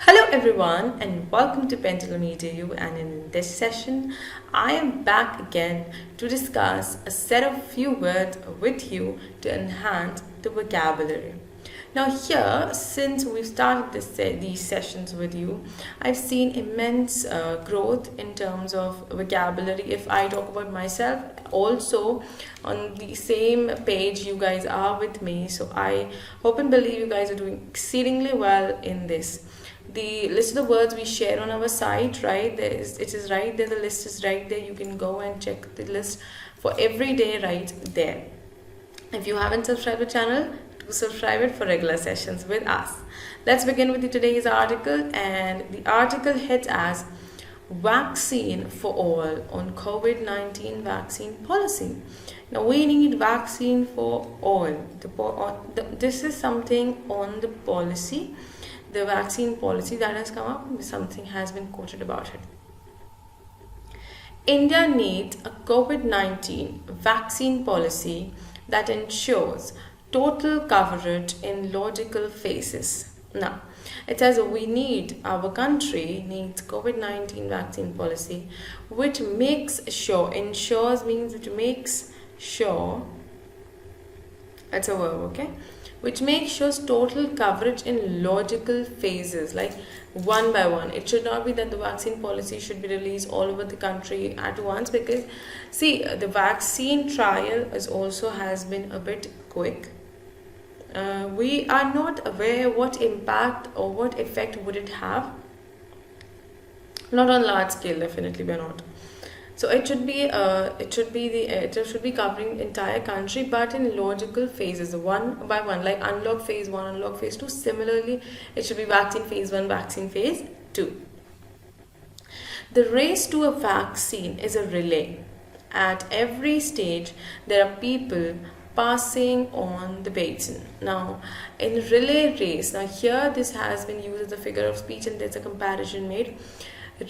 Hello everyone and welcome to PendulumEdu, and in this session I am back again to discuss a set of few words with you to enhance the vocabulary. Now here, since we've started these sessions with you, I've seen immense growth in terms of vocabulary. If I talk about myself, also on the same page you guys are with me, so I hope and believe you guys are doing exceedingly well in this. The list of the words we share on our site, right, it is right there, the list is right there. You can go and check the list for every day right there. If you haven't subscribed to the channel, do subscribe it for regular sessions with us. Let's begin with today's article, and the article heads as Vaccine for All on COVID-19 Vaccine Policy. Now we need vaccine for all. This is something on the policy, the vaccine policy that has come up. Something has been quoted about it. India needs a COVID-19 vaccine policy that ensures total coverage in logical phases. Now, it says our country needs COVID-19 vaccine policy which makes sure, ensures means which makes sure, that's a verb, okay? Which makes sure total coverage in logical phases, like one by one. It should not be that the vaccine policy should be released all over the country at once, because see, the vaccine trial has been a bit quick. We are not aware what impact or what effect would it have. Not on large scale, definitely we are not. So it should be covering entire country, but in logical phases, one by one, like unlock phase 1, unlock phase 2. Similarly, it should be vaccine phase 1, vaccine phase 2. The race to a vaccine is a relay. At every stage, there are people passing on the baton. Now, in relay race, now here this has been used as a figure of speech, and there's a comparison made.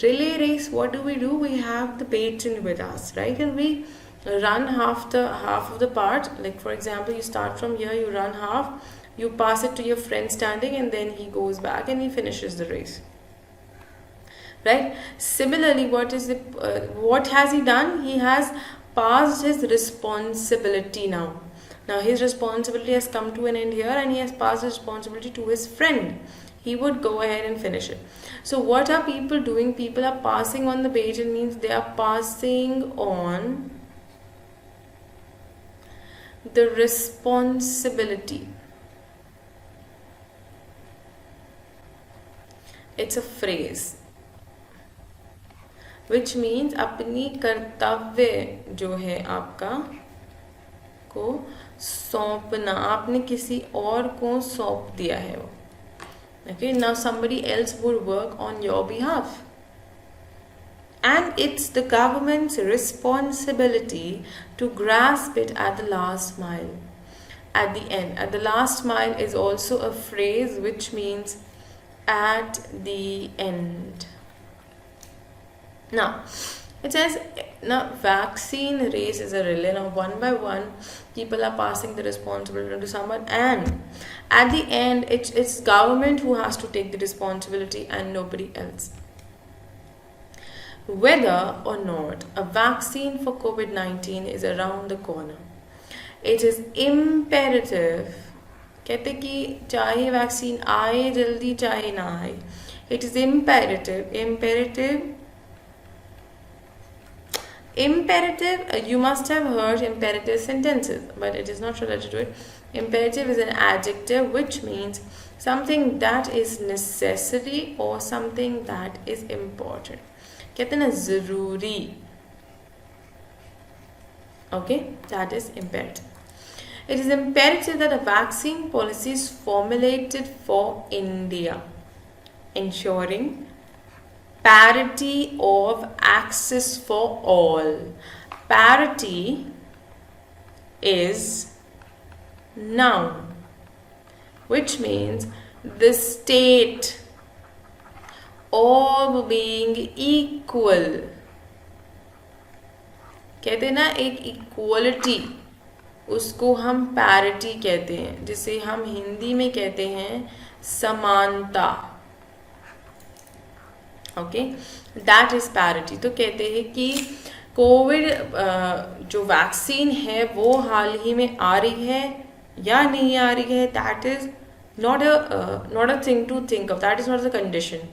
Relay race, what do? We have the baton with us, right? And we run half of the part. Like for example, you start from here, you run half, you pass it to your friend standing, and then he goes back and he finishes the race, right? Similarly, what has he done? He has passed his responsibility now. Now his responsibility has come to an end here, and he has passed his responsibility to his friend. He would go ahead and finish it. So what are people doing? People are passing on the baton, means they are passing on the responsibility. It's a phrase which means अपनी कर्तव्य जो है आपका को सौंपना, आपने किसी और को सौंप दिया है वो. Okay, now somebody else would work on your behalf, and it's the government's responsibility to grasp it at the last mile. At the end, at the last mile is also a phrase which means at the end. Now it says, now vaccine race is a relay. Now one by one people are passing the responsibility to someone, and at the end it's government who has to take the responsibility and nobody else. Whether or not a vaccine for COVID-19 is around the corner, it is imperative, कहते कि चाहे vaccine आए जल्दी चाहे ना आए, it is imperative, you must have heard imperative sentences, but it is not related to it. Imperative is an adjective which means something that is necessary or something that is important. कहते हैं ना ज़रूरी, okay, that is imperative. It is imperative that a vaccine policy is formulated for India, ensuring parity of access for all. Parity is noun, which means the state of being equal. कहते हैं ना एक equality, उसको हम parity कहते हैं, जिसे हम हिंदी में कहते हैं समानता. Okay, that is parity. तो कहते हैं कि कोविड जो वैक्सीन है वो हाल ही में आ रही है या नहीं आ रही है, that is not a thing to think of, that is not the condition.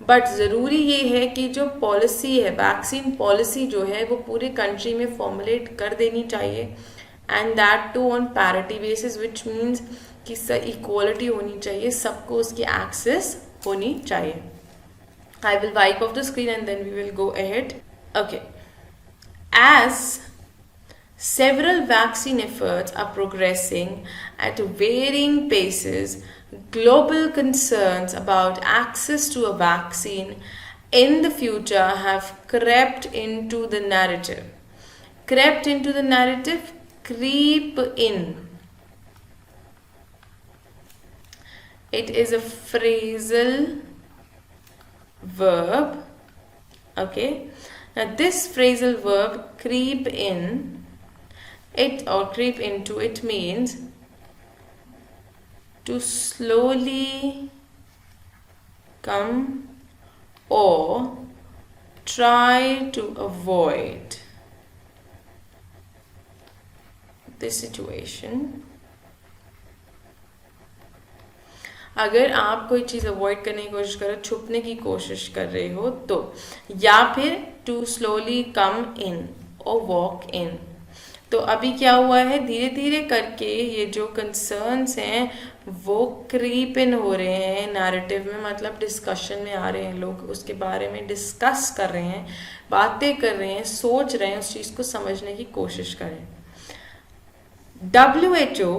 But ज़रूरी ये है कि जो पॉलिसी है, वैक्सीन पॉलिसी जो है वो पूरे कंट्री में फॉर्मुलेट कर देनी चाहिए, and that too on parity basis, which means कि इक्वालिटी होनी चाहिए, सबको उसकी एक्सेस होनी चाहिए। I will wipe off the screen and then we will go ahead. Okay. As several vaccine efforts are progressing at varying paces, global concerns about access to a vaccine in the future have crept into the narrative. Crept into the narrative, creep in. It is a phrasal verb. Okay, now this phrasal verb creep in, it or creep into, it means to slowly come or try to avoid the situation. अगर आप कोई चीज़ avoid करने की कोशिश कर रहे हो, छुपने की कोशिश कर रहे हो तो, या फिर टू स्लोली कम इन और वॉक इन। तो अभी क्या हुआ है, धीरे धीरे करके ये जो कंसर्न्स हैं वो क्रीप इन हो रहे हैं नैरेटिव में, मतलब डिस्कशन में आ रहे हैं, लोग उसके बारे में डिस्कस कर रहे हैं, बातें कर रहे हैं, सोच रहे हैं, उस चीज़ को समझने की कोशिश करें। WHO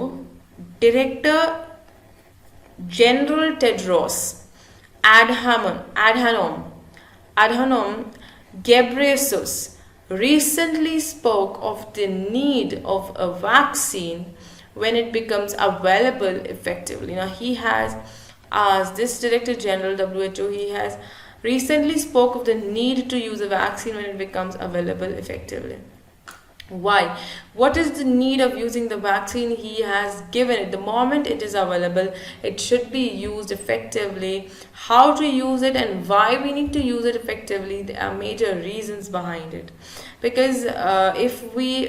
director General Tedros Adhanom Ghebreyesus recently spoke of the need of a vaccine when it becomes available effectively. Now he has asked, this Director General WHO, he has recently spoke of the need to use a vaccine when it becomes available effectively. Why? What is the need of using the vaccine? He has given it. The moment it is available, it should be used effectively. How to use it and why we need to use it effectively, there are major reasons behind it. Because if we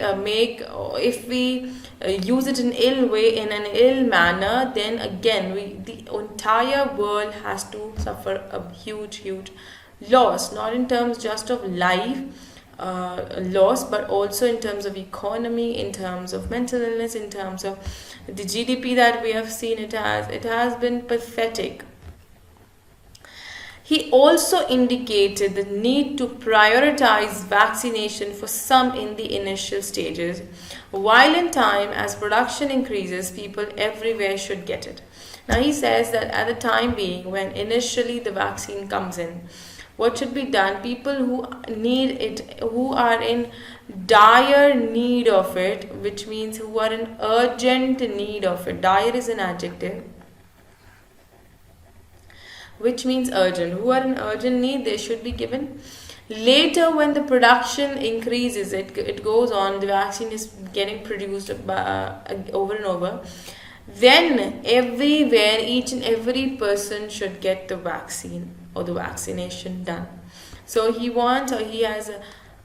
use it in ill way, in an ill manner, then again the entire world has to suffer a huge loss, not in terms just of life loss, but also in terms of economy, in terms of mental illness, in terms of the GDP that we have seen. It has been pathetic. He also indicated the need to prioritize vaccination for some in the initial stages, while in time, as production increases, people everywhere should get it. Now he says that at the time being, when initially the vaccine comes in, what should be done? People who need it, who are in dire need of it, which means who are in urgent need of it. Dire is an adjective, which means urgent. Who are in urgent need, they should be given. Later, when the production increases, it goes on, the vaccine is getting produced over and over, then everywhere, each and every person should get the vaccine or the vaccination done. So he has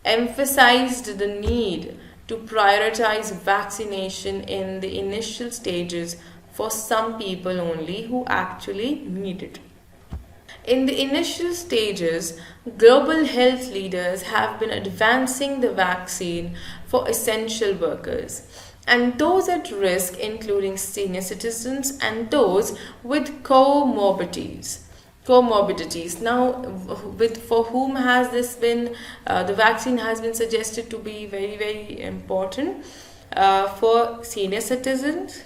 emphasized the need to prioritize vaccination in the initial stages for some people only who actually need it. In the initial stages, global health leaders have been advancing the vaccine for essential workers and those at risk, including senior citizens and those with comorbidities. Now, for whom has this been, the vaccine has been suggested to be very, very important, for senior citizens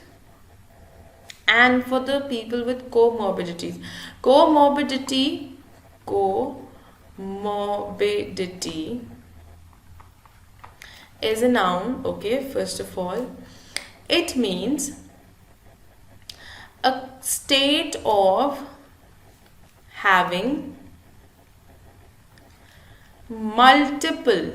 and for the people with comorbidities. Comorbidity is a noun, okay, first of all. It means a state of having multiple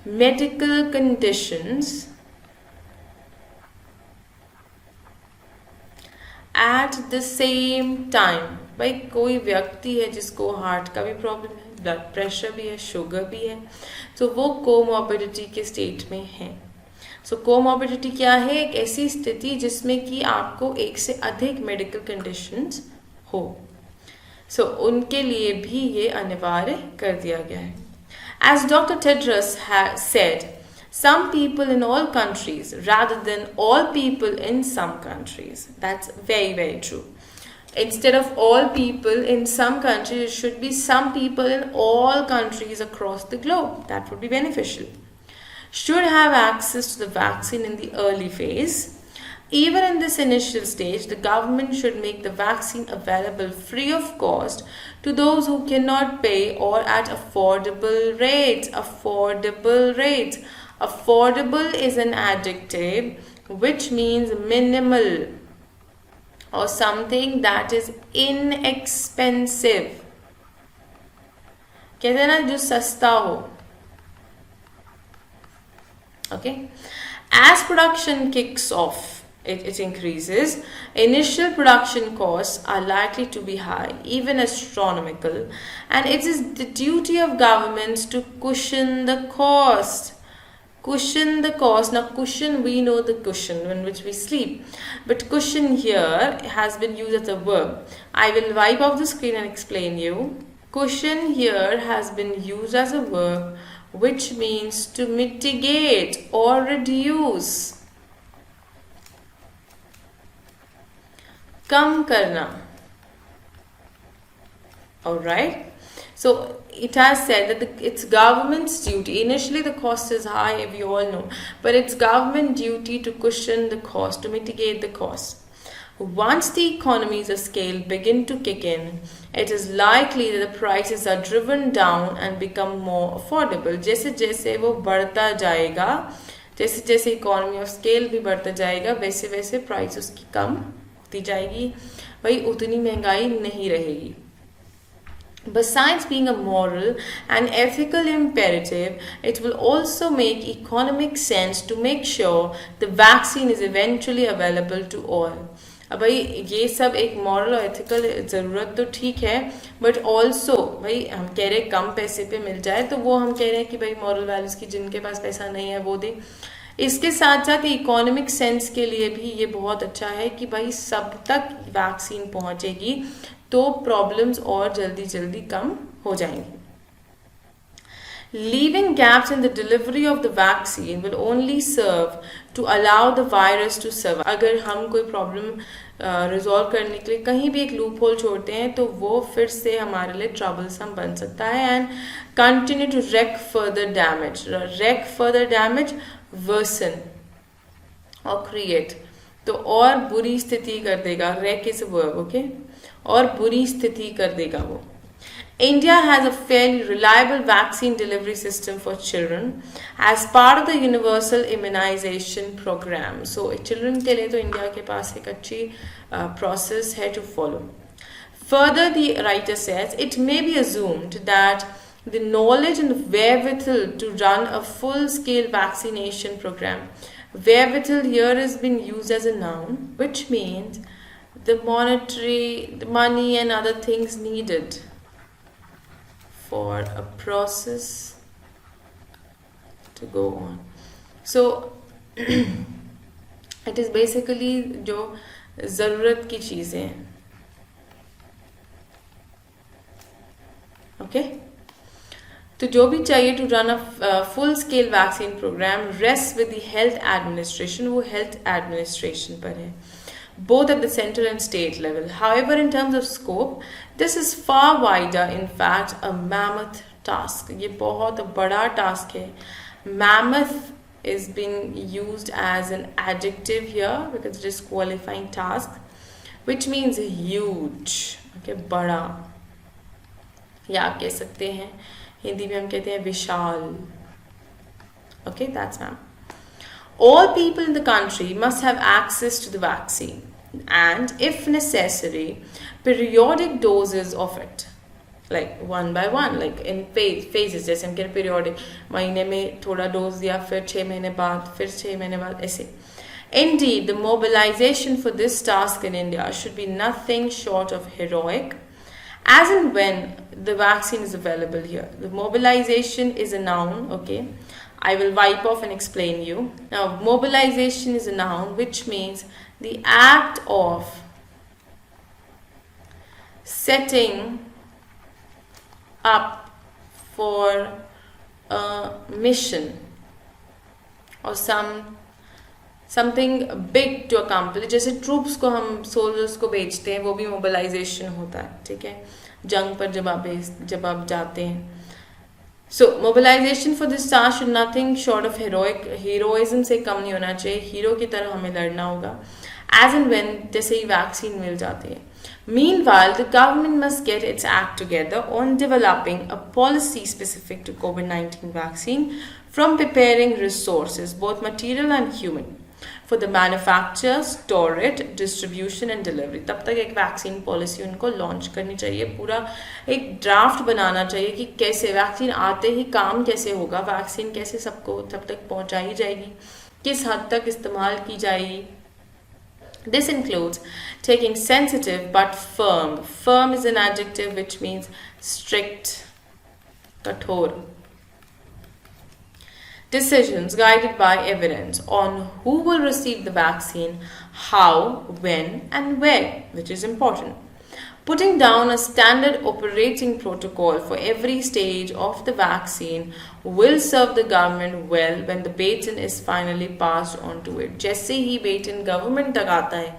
medical conditions at the same time. भाई कोई व्यक्ति है जिसको heart का भी problem है, blood pressure भी है, शुगर भी है, तो वो कोमॉर्बिडिटी के स्टेट में है. सो कोमॉर्बिडिटी क्या है? एक ऐसी स्थिति जिसमें कि आपको एक से अधिक मेडिकल कंडीशंस हो. सो उनके लिए भी ये अनिवार्य कर दिया गया है. As Dr. Tedros has said, some people in all countries rather than all people in some countries. That's very, very true. Instead of all people in some countries, it should be some people in all countries across the globe. That would be beneficial. Should have access to the vaccine in the early phase. Even in this initial stage, the government should make the vaccine available free of cost to those who cannot pay or at affordable rates. Affordable rates. Affordable is an adjective which means minimal or something that is inexpensive. कहते हैं ना जो सस्ता हो. Okay. As production kicks off, it increases. Initial production costs are likely to be high, even astronomical, and it is the duty of governments to cushion the cost. Cushion the cost. Now, cushion, we know the cushion in which we sleep, but cushion here has been used as a verb. I will wipe off the screen and explain you. Cushion here has been used as a verb, which means to mitigate or reduce. कम करना. Alright. So it has said that it's government's duty. Initially the cost is high, we all know, but it's government duty to cushion the cost, to mitigate the cost. Once the economies of scale begin to kick in, it is likely that the prices are driven down and become more affordable. जैसे जैसे वो बढ़ता जाएगा, जैसे जैसे economy of scale भी बढ़ता जाएगा, वैसे वैसे प्राइस उसकी कम होती जाएगी. भाई उतनी महंगाई नहीं रहेगी. Besides being a moral and ethical imperative, it will also make economic sense to make sure the vaccine is eventually available to all. अब भाई ये सब एक मॉरल और एथिकल ज़रूरत तो ठीक है, बट ऑल्सो भाई हम कह रहे कम पैसे पे मिल जाए, तो वो हम कह रहे हैं कि भाई मॉरल वैल्यूज़ की जिनके पास पैसा नहीं है वो दे. इसके साथ साथ इकोनॉमिक सेंस के लिए भी ये बहुत अच्छा है कि भाई सब तक वैक्सीन पहुंचेगी तो प्रॉब्लम्स और जल्दी जल्दी कम हो जाएंगी. Leaving gaps in the delivery of the vaccine will only serve to allow the virus to survive. अगर हम कोई प्रॉब्लम रिजॉल्व करने के लिए कहीं भी एक लूप होल छोड़ते हैं तो वो फिर से हमारे लिए ट्रबलसम बन सकता है and continue to wreak further damage, worsen और create. तो और बुरी स्थिति कर देगा. wreak is a verb, okay? और बुरी स्थिति कर देगा वो. India has a fairly reliable vaccine delivery system for children as part of the universal immunization program. So, children के लिए तो इंडिया के पास एक अच्छी process है to follow. Further, the writer says, it may be assumed that the knowledge and wherewithal to run a full-scale vaccination program. Wherewithal here has been used as a noun, which means the money and other things needed for a process to go on. So it is basically जो ज़रूरत की चीज़ें हैं. Okay? तो जो भी चाहिए to run a full scale vaccine program rests with the health administration. वो health administration पर है, both at the central and state level. However, in terms of scope, this is far wider, in fact, a mammoth task. ये बहुत बड़ा task है. Mammoth is being used as an adjective here because it is qualifying task, which means huge. Okay, बड़ा. या आप कह सकते हैं, हिंदी में हम कहते हैं विशाल. Okay, that's ma'am. All people in the country must have access to the vaccine and, if necessary, periodic doses of it, like one by one, like in phases. जैसे हम कह रहे periodic, महीने में थोड़ा डोज दिया, फिर 6 महीने बाद, फिर 6 महीने बाद, ऐसे. Indeed, the mobilization for this task in India should be nothing short of heroic. As and when the vaccine is available here. The mobilization is a noun, okay? I will wipe off and explain you. Now, mobilization is a noun which means the act of setting up for a mission or something big to accomplish. जैसे troops को हम soldiers को भेजते हैं वो भी mobilization होता है, ठीक है, जंग पर जब आप जाते हैं. So mobilization for this task should nothing short of heroism से कम नहीं होना चाहिए. हीरो की तरह हमें लड़ना होगा. As and when जैसे ही वैक्सीन मिल जाती है. Meanwhile, the government must get its act together on developing a policy specific to COVID-19 vaccine, from preparing resources, both material and human, for the manufacture, storage, distribution and delivery. तब तक एक vaccine policy उनको launch करनी चाहिए. पूरा एक draft बनाना चाहिए कि कैसे वैक्सीन आते ही काम कैसे होगा, वैक्सीन कैसे सबको तब तक पहुंचाई जाएगी, किस हद तक इस्तेमाल की जाएगी. This includes taking sensitive but firm. Firm is an adjective which means strict, kathor. Decisions guided by evidence on who will receive the vaccine, how, when, and where, which is important. Putting down a standard operating protocol for every stage of the vaccine will serve the government well when the baton is finally passed on to it. जैसे ही baton government तक आता है,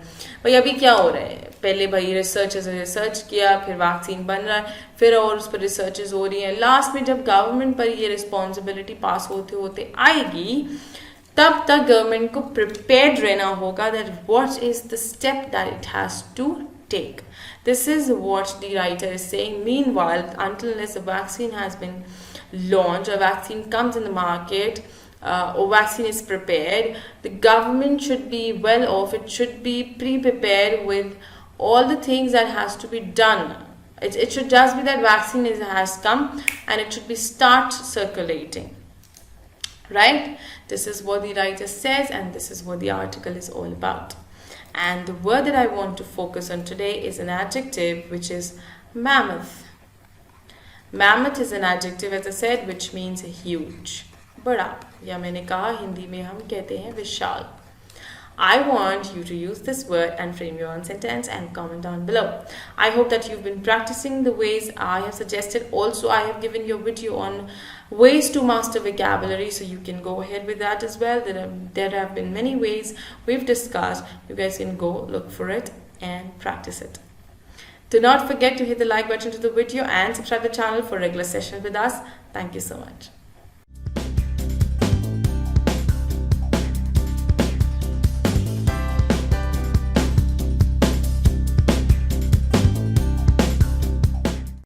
भाई अभी क्या हो रहा है, पहले भाई रिसर्च किया, फिर वैक्सीन बन रहा है, फिर और उस पर रिसर्चेस हो रही हैं. लास्ट में जब गवर्नमेंट पर ये रिस्पॉन्सिबिलिटी पास होते होते आएगी, तब तक गवर्नमेंट को प्रिपेयर्ड रहना होगा that what is the step that it has to take. This is what the writer is saying. Meanwhile, until unless a vaccine has been launched, a vaccine comes in the market, or vaccine is prepared, the government should be well off. It should be pre-prepared with all the things that has to be done. It should just be that vaccine has come and it should be start circulating. Right? This is what the writer says and this is what the article is all about. And the word that I want to focus on today is an adjective which is mammoth. Mammoth is an adjective, as I said, which means huge. बड़ा, या मैंने कहा हिंदी में हम कहते हैं विशाल. I want you to use this word and frame your own sentence and comment down below. I hope that you've been practicing the ways I have suggested. Also, I have given you a video on ways to master vocabulary, so you can go ahead with that as well. There have been many ways we've discussed. You guys can go look for it and practice it. Do not forget to hit the like button to the video and subscribe the channel for regular sessions with us. Thank you so much.